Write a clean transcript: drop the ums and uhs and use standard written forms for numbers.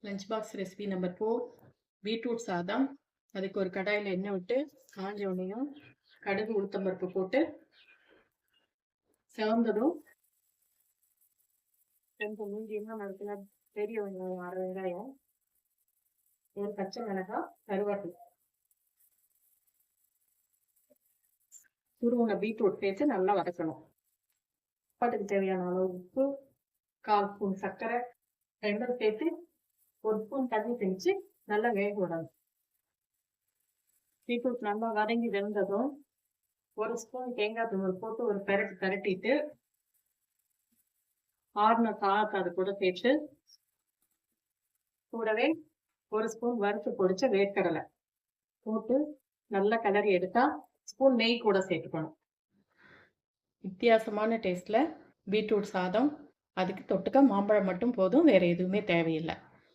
Lunch box recipe number 4 beetroot சாதம். அதுக்கு ஒரு கடாயில் எண்ணெய் விட்டு காஞ்ச உடனேயும் கடுகு உளுத்தம்பருப்பு போட்டு செவந்ததும் கொஞ்சம் மீடியமாக நறுக்கின பெரிய வெங்காயம் 1/2 வெங்காயம், ஒரு பச்சை மிளகாய், கருவேப்பிலை, துருவின பீட்ரூட் சேர்த்து நல்லா வதக்கணும். அதுக்கு தேவையான அளவு உப்பு, 1/4 ஸ்பூன் சர்க்கரை ரெண்டும் சேர்த்து 1 ஸ்பூன் தண்ணி தெளிச்சு நல்லா வேக விடணும். பீட்ரூட் நல்லா வதங்கி வெந்ததும் 1 ஸ்பூன் தேங்காய் தூள் போட்டு ஒரு பரட்டிட்டு ஆறுன சாதத்தை அது கூட சேர்த்து கூடவே 1 ஸ்பூன் வறுத்து பொடிச்ச வேர்க்கடலை போட்டு நல்லா கிளறி எடுத்தா ஸ்பூன் நெய் கூட சேர்த்துக்கணும். வித்தியாசமான டேஸ்ட்ல பீட்ரூட் சாதம். அதுக்கு தொட்டுக்க மாம்பழம் மட்டும் போதும், வேற எதுவுமே தேவையில்லை.